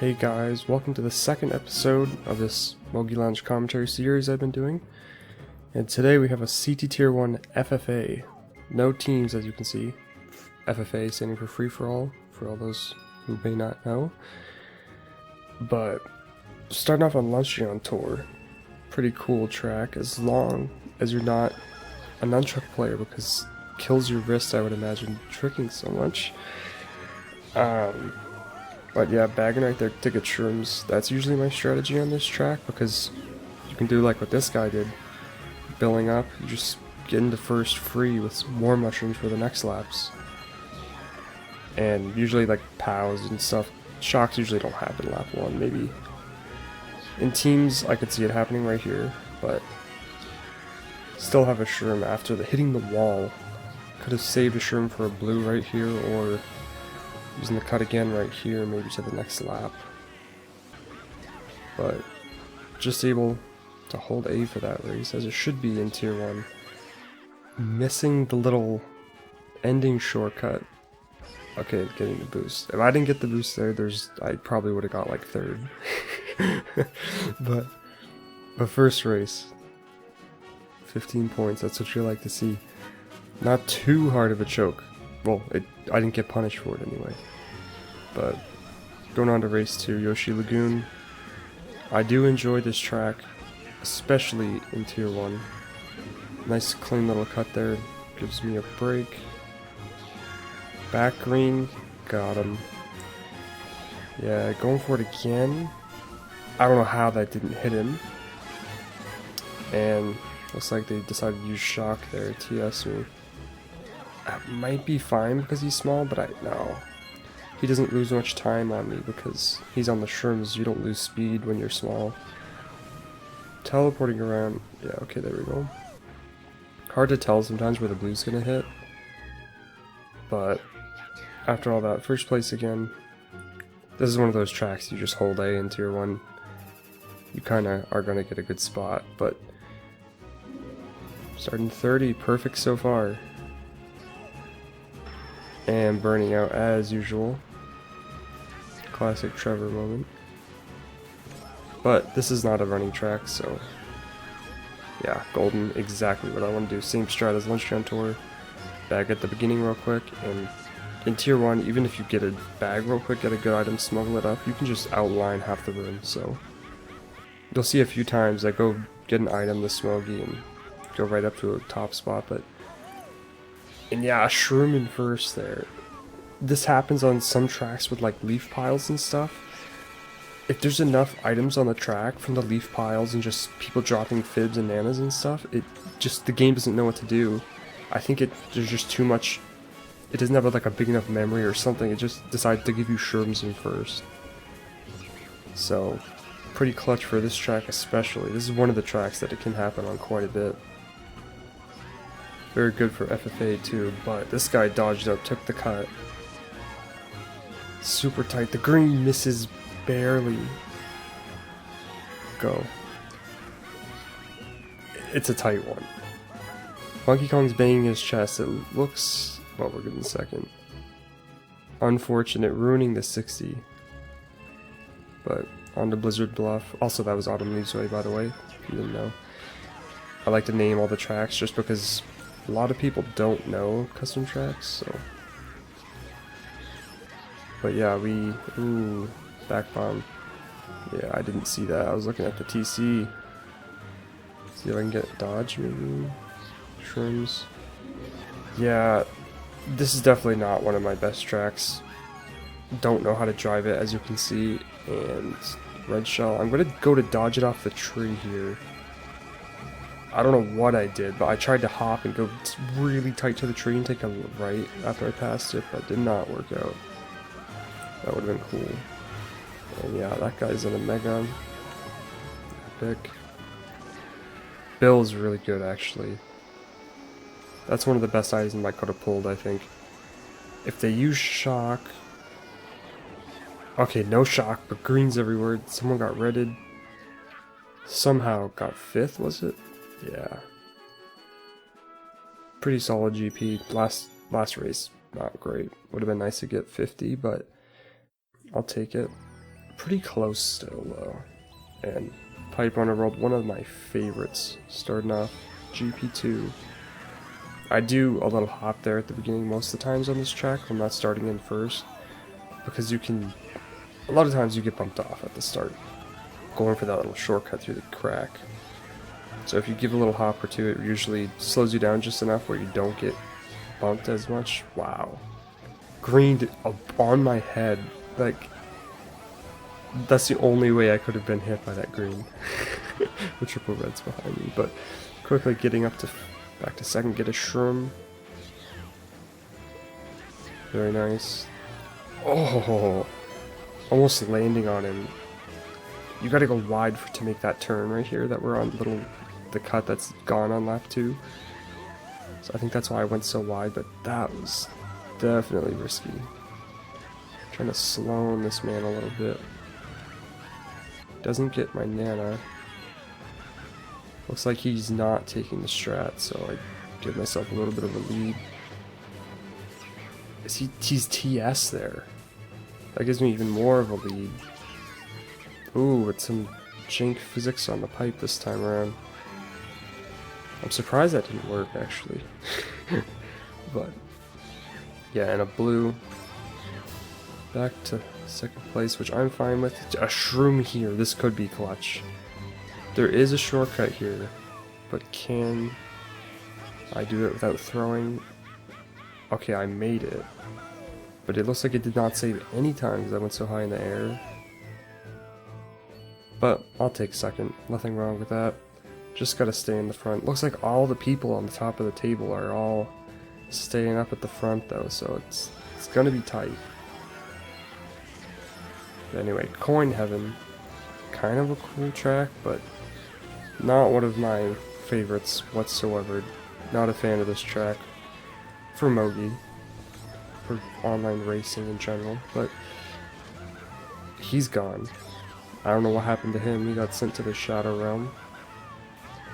Hey guys, welcome to the second episode of this Mogi Lounge commentary series I've been doing. And today we have a CTT1 FFA. No teams, as you can see. FFA standing for free for all those who may not know. But starting off on Luncheon Tour, pretty cool track as long as you're not a nunchuck player, because it kills your wrist, I would imagine, tricking so much. But yeah, bagging right there to get shrooms, that's usually my strategy on this track, because you can do like what this guy did, billing up, you just get into first free with more mushrooms for the next laps. And usually like POWs and stuff, shocks usually don't happen lap 1, maybe. In teams, I could see it happening right here, but still have a shroom after hitting the wall. Could have saved a shroom for a blue right here, or using the cut again right here, maybe to the next lap. But just able to hold A for that race, as it should be in Tier 1. Missing the little ending shortcut. Okay, getting the boost. If I didn't get the boost there, I probably would have got like third. But first race, 15 points, that's what you like to see. Not too hard of a choke. Well, I didn't get punished for it anyway. But going on to race 2, Yoshi Lagoon. I do enjoy this track, especially in Tier 1. Nice clean little cut there, gives me a break. Back green, got him. Yeah, going for it again. I don't know how that didn't hit him. And looks like they decided to use shock there, TS me. That might be fine because he's small, but no. He doesn't lose much time on me because he's on the shrooms. You don't lose speed when you're small. Teleporting around. Yeah, okay, there we go. Hard to tell sometimes where the blue's gonna hit. But after all that, first place again. This is one of those tracks you just hold A in Tier 1. You kinda are gonna get a good spot, but starting 30, perfect so far. And burning out as usual. Classic Trevor moment. But this is not a running track, so yeah, golden, exactly what I want to do. Same strat as Luncheon Tour. Bag at the beginning real quick, and in Tier 1, even if you get a bag real quick, get a good item, smuggle it up, you can just outline half the room, so you'll see a few times I go get an item, the Mogi, and go right up to a top spot, and yeah, a shroom in first there. This happens on some tracks with like leaf piles and stuff. If there's enough items on the track from the leaf piles and just people dropping fibs and nanas and stuff, the game doesn't know what to do. I think there's just too much. It doesn't have like a big enough memory or something. It just decided to give you shrooms in first. So, pretty clutch for this track especially. This is one of the tracks that it can happen on quite a bit. Very good for FFA too, but this guy dodged up, took the cut. Super tight. The green misses barely. Go. It's a tight one. Monkey Kong's banging his chest. It looks... well, we're good in a second. Unfortunate, ruining the 60. But on to Blizzard Bluff. Also, that was Autumn Leaves Way, by the way, if you didn't know. I like to name all the tracks just because a lot of people don't know custom tracks, so. But yeah, ooh, back bomb. Yeah, I didn't see that. I was looking at the TC. See if I can get dodge, maybe. Shrooms. Yeah, this is definitely not one of my best tracks. Don't know how to drive it, as you can see. And red shell. I'm gonna go to dodge it off the tree here. I don't know what I did, but I tried to hop and go really tight to the tree and take a right after I passed it, but did not work out. That would have been cool. And yeah, that guy's in a mega. Epic. Bill's really good, actually. That's one of the best items I could have pulled, I think. If they use shock... okay, no shock, but greens everywhere. Someone got redded. Somehow got 5th, was it? Yeah. Pretty solid GP. Last race, not great. Would have been nice to get 50, but I'll take it. pretty close still though. And pipe runner rolled one of my favorites, starting off GP2. I do a little hop there at the beginning most of the times on this track. I'm not starting in first because you can, a lot of times you get bumped off at the start, going for that little shortcut through the crack. So if you give a little hop or two, it usually slows you down just enough where you don't get bumped as much. Wow. Greened on my head. Like, that's the only way I could have been hit by that green. The triple reds behind me. But quickly getting up to back to second, get a shroom. Very nice. Oh, almost landing on him. You gotta go wide to make that turn right here that we're on, the cut that's gone on lap 2. So I think that's why I went so wide, but that was definitely risky. Trying to slow this man a little bit. Doesn't get my Nana. Looks like he's not taking the strat, so I give myself a little bit of a lead. He's TS there. That gives me even more of a lead. Ooh, with some jank physics on the pipe this time around. I'm surprised that didn't work, actually. But, yeah, and a blue. Back to second place, which I'm fine with. A shroom here. This could be clutch. There is a shortcut here, but can I do it without throwing? Okay, I made it. But it looks like it did not save any time because I went so high in the air. But I'll take second. Nothing wrong with that. Just gotta stay in the front. Looks like all the people on the top of the table are all staying up at the front though, so it's gonna be tight. But anyway, Coin Heaven. Kind of a cool track, but not one of my favorites whatsoever. Not a fan of this track for Mogi, for online racing in general, but he's gone. I don't know what happened to him. He got sent to the Shadow Realm.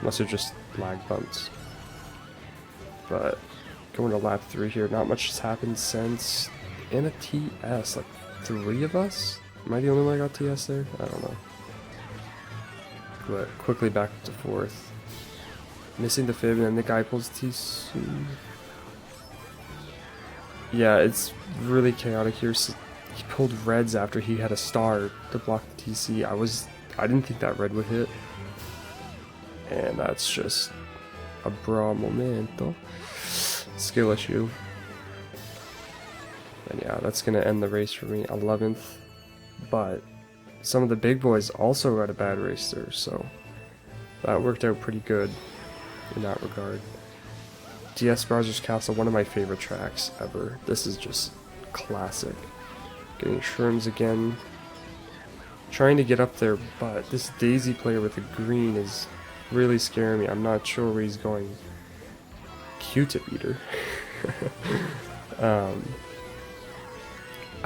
Must have just lag bumps. But going to lap 3 here, not much has happened since in a TS. Like 3 of us? Am I the only one that got TS there? I don't know. But quickly back to 4th. Missing the fib, and then the guy pulls TC. Yeah, it's really chaotic here. So he pulled reds after he had a star to block the TC. I didn't think that red would hit. And that's just a bra momento. Skill issue. And yeah, that's gonna end the race for me, 11th. But some of the big boys also got a bad race there, so that worked out pretty good in that regard. DS Browser's Castle, one of my favorite tracks ever. This is just classic. Getting shrooms again. Trying to get up there, but this Daisy player with the green is really scaring me. I'm not sure where he's going. Q-tip eater. I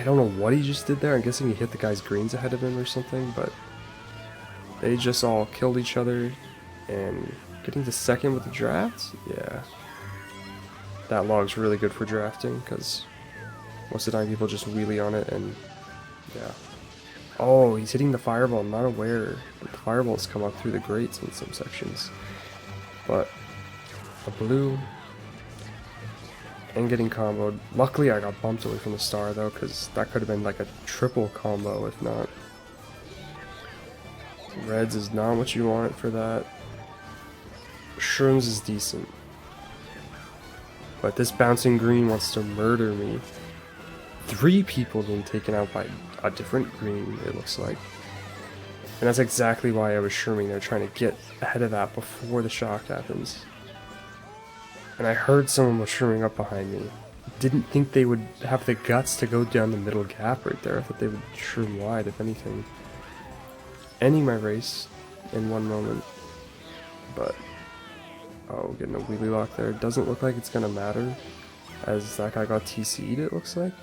don't know what he just did there. I'm guessing he hit the guy's greens ahead of him or something, but they just all killed each other. And getting to second with the draft? Yeah. That log's really good for drafting, because most of the time people just wheelie on it, and yeah. Oh, he's hitting the fireball. I'm not aware that the fireballs come up through the grates in some sections. But a blue and getting comboed. Luckily I got bumped away from the star though, because that could have been like a triple combo if not. Reds is not what you want for that. Shrooms is decent. But this bouncing green wants to murder me. 3 people being taken out by a different green, it looks like. And that's exactly why I was shrooming there, trying to get ahead of that before the shock happens. And I heard someone was shrooming up behind me. Didn't think they would have the guts to go down the middle gap right there. I thought they would shroom wide, if anything. Ending my race in one moment. But, oh, getting a wheelie lock there. Doesn't look like it's gonna matter, as that guy got TC'd, it looks like.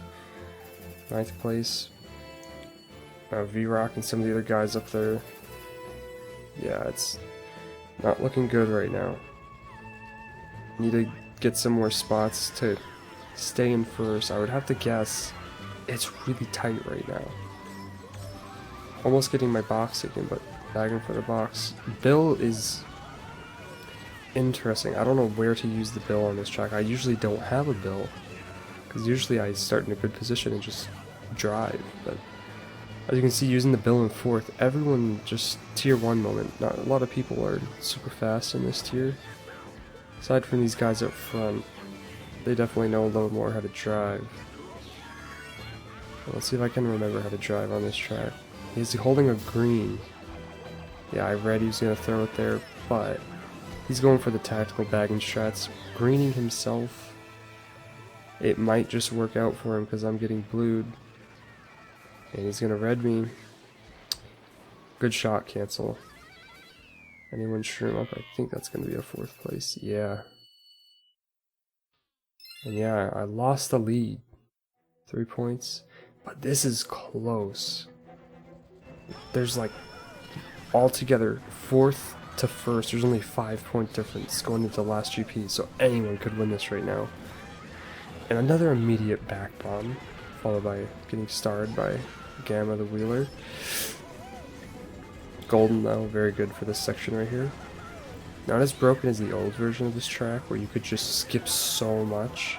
9th place. V-Rock and some of the other guys up there. Yeah, it's not looking good right now. Need to get some more spots to stay in first. I would have to guess it's really tight right now. Almost getting my box again, but bagging for the box. Bill is interesting. I don't know where to use the bill on this track. I usually don't have a bill, because usually I start in a good position and just drive. But as you can see, using the bill in fourth, everyone just tier 1 moment. Not a lot of people are super fast in this tier. Aside from these guys up front, they definitely know a little more how to drive. Let's see if I can remember how to drive on this track. He's holding a green. Yeah, I read he was going to throw it there, but he's going for the tactical bagging strats. Greening himself. It might just work out for him because I'm getting blued. And he's going to red me. Good shot, cancel. Anyone shroom up? I think that's going to be a 4th place. Yeah. And yeah, I lost the lead. 3 points. But this is close. There's like, altogether, 4th to 1st, there's only 5-point difference going into the last GP, so anyone could win this right now. And another immediate back bomb, followed by getting starred by Gamma the Wheeler. Golden though, very good for this section right here. Not as broken as the old version of this track, where you could just skip so much,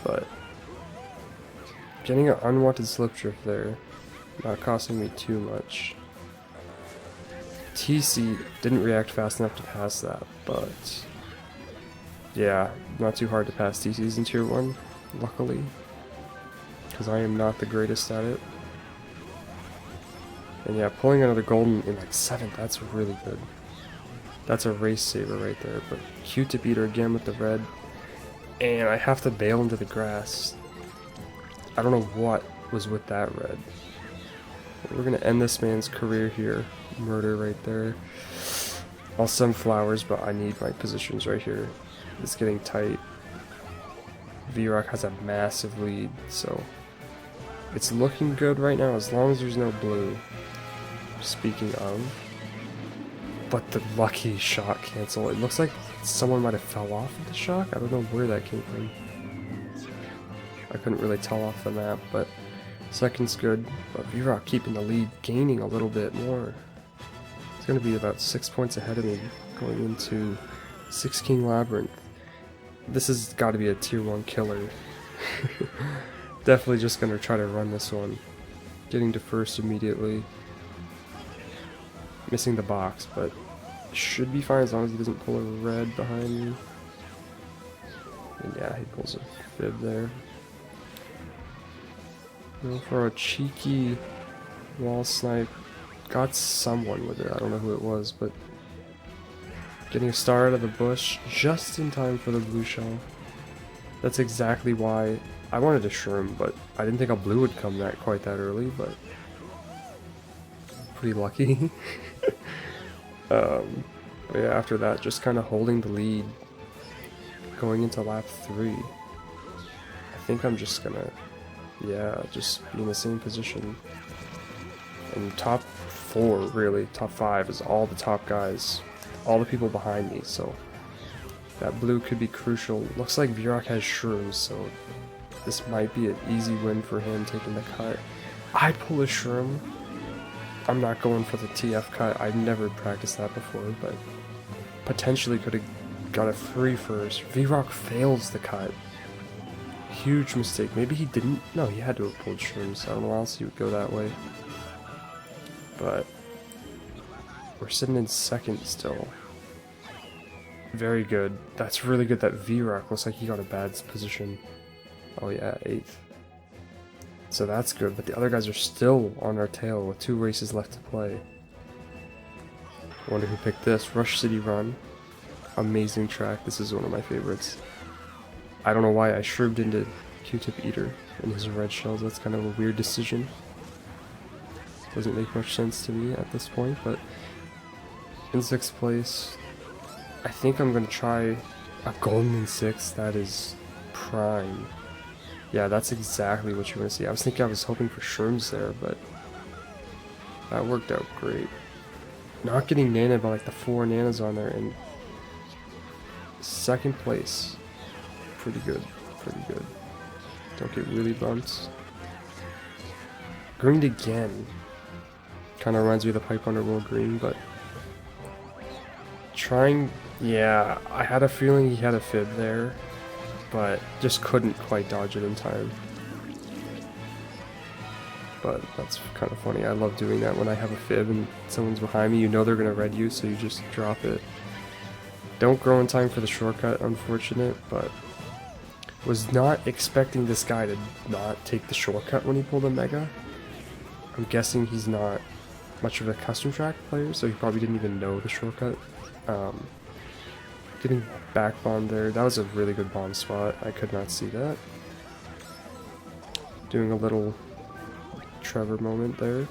but getting an unwanted slip drift there, not costing me too much. TC didn't react fast enough to pass that, but yeah, not too hard to pass TCs in tier 1, luckily, because I am not the greatest at it. And yeah, pulling another golden in like 7th, that's really good. That's a race saver right there, but Q-tip eater again with the red, and I have to bail into the grass. I don't know what was with that red. But we're gonna end this man's career here. Murder right there. I'll send flowers, but I need my positions right here. It's getting tight. V-Rock has a massive lead, so it's looking good right now as long as there's no blue. Speaking of, but the lucky shot cancel. It looks like someone might have fell off of the shock. I don't know where that came from. I couldn't really tell off the map, but second's good. But V-Rock keeping the lead, gaining a little bit more. It's going to be about 6 points ahead of me going into 6 King Labyrinth. This has got to be a tier 1 killer. Definitely just going to try to run this one. Getting to first immediately. Missing the box, but should be fine as long as he doesn't pull a red behind me. And yeah, he pulls a fib there. Go for a cheeky wall snipe. Got someone with it, I don't know who it was, but getting a star out of the bush just in time for the blue shell. That's exactly why I wanted to shroom, but I didn't think a blue would come quite that early, but pretty lucky. But yeah, after that, just kind of holding the lead going into lap 3. I think I'm just gonna, yeah, just be in the same position. And top 4, really, top 5 is all the top guys, all the people behind me, so that blue could be crucial. Looks like V-Rock has shrooms, so this might be an easy win for him taking the cut. I pull a shroom. I'm not going for the TF cut. I've never practiced that before, but potentially could have got a free first. V-Rock fails the cut. Huge mistake. Maybe he didn't. No, he had to have pulled shrooms. I don't know why else he would go that way. But we're sitting in second still. Very good. That's really good that V-Rock looks like he got a bad position. Oh yeah, 8th. So that's good, but the other guys are still on our tail with 2 races left to play. Wonder who picked this. Rush City Run. Amazing track. This is one of my favorites. I don't know why I shroomed into Q-tip eater in his red shells. That's kind of a weird decision. Doesn't make much sense to me at this point, but in 6th place, I think I'm going to try a golden in 6th. That is prime. Yeah, that's exactly what you want to see. I was hoping for shrooms there, but that worked out great. Not getting nana by like the 4 nanas on there, and 2nd place. Pretty good, pretty good. Don't get really bumped. Greened again. Kind of reminds me of the Pipe Underworld green, but yeah, I had a feeling he had a fib there, but just couldn't quite dodge it in time. But that's kind of funny. I love doing that when I have a fib and someone's behind me. You know they're going to red you, so you just drop it. Don't grow in time for the shortcut, unfortunate, but was not expecting this guy to not take the shortcut when he pulled a Mega. I'm guessing he's not much of a custom track player, so he probably didn't even know the shortcut. Getting back bond there, that was a really good bond spot. I could not see that. Doing a little Trevor moment there.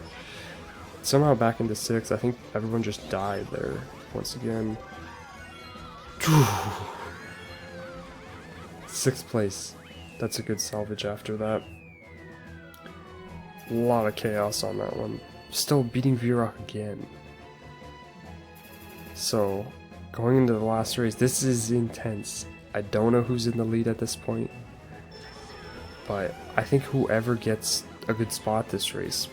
Somehow back into 6. I think everyone just died there once again. 6th place. That's a good salvage after that. A lot of chaos on that one. Still beating V-Rock again. So, going into the last race, this is intense. I don't know who's in the lead at this point, but I think whoever gets a good spot this race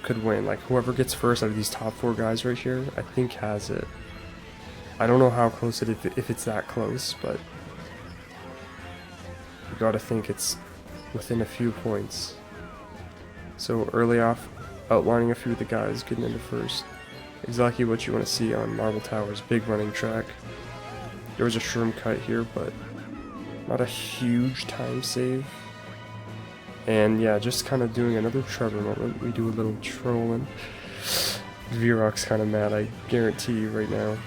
could win. Like, whoever gets first out of these top 4 guys right here, I think has it. I don't know how close it is, if it's that close, but you gotta think it's within a few points. So early off, outlining a few of the guys getting into first. Exactly what you want to see on Marble Tower's big running track. There was a shroom cut here, but not a huge time save. And yeah, just kind of doing another Trevor moment. We do a little trolling. V-Rock's kind of mad, I guarantee you right now.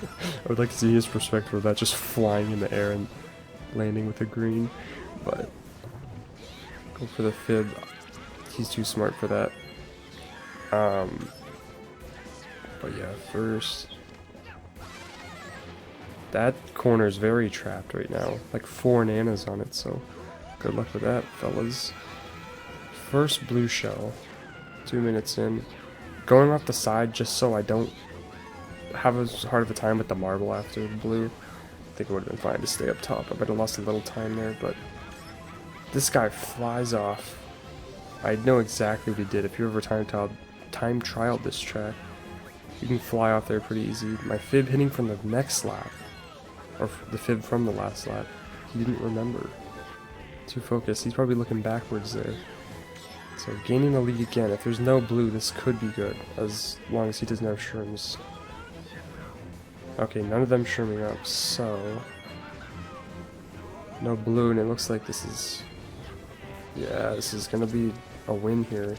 I would like to see his perspective of that, just flying in the air and landing with a green. But go for the fib. He's too smart for that. But yeah, first. That corner is very trapped right now. Like 4 nanas on it, so good luck with that, fellas. First blue shell. 2 minutes in. Going off the side just so I don't have as hard of a time with the marble after the blue. I think it would have been fine to stay up top. I might have lost a little time there, but this guy flies off. I know exactly what he did. If you ever time trialed this track, you can fly off there pretty easy. My fib hitting from the next lap, or the fib from the last lap, he didn't remember. Too focused. He's probably looking backwards there. So gaining the lead again. If there's no blue, this could be good, as long as he doesn't have shrooms. Okay, none of them shrooming up, so no blue, and it looks like this is, yeah, this is gonna be a win here.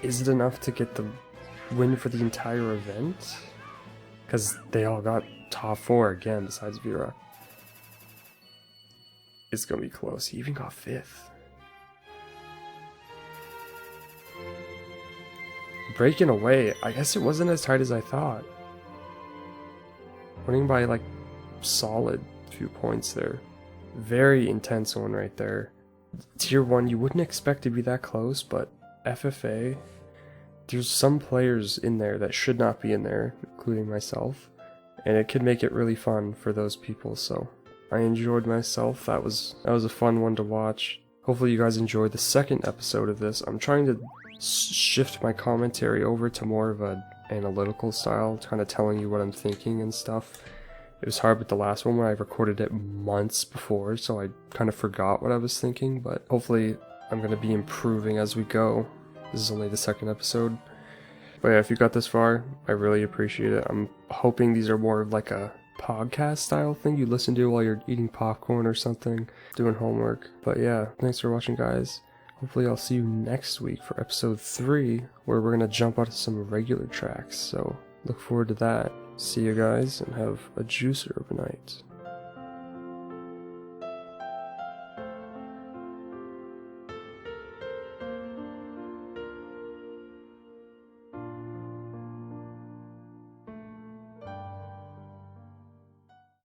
Is it enough to get the win for the entire event? Because they all got top 4 again, besides V-Rock. It's gonna be close. He even got 5th. Breaking away. I guess it wasn't as tight as I thought. Winning by like solid few points there. Very intense one right there. Tier 1, you wouldn't expect to be that close, but FFA, there's some players in there that should not be in there, including myself, and it could make it really fun for those people, so I enjoyed myself. That was a fun one to watch. Hopefully you guys enjoyed the second episode of this. I'm trying to shift my commentary over to more of an analytical style, kind of telling you what I'm thinking and stuff. It was hard with the last one when I recorded it months before, so I kind of forgot what I was thinking, but hopefully I'm going to be improving as we go. This is only the second episode. But yeah, if you got this far, I really appreciate it. I'm hoping these are more of like a podcast style thing you listen to while you're eating popcorn or something, doing homework. But yeah, thanks for watching, guys. Hopefully I'll see you next week for episode 3, where we're going to jump onto some regular tracks. So look forward to that. See you guys, and have a juicer of a night.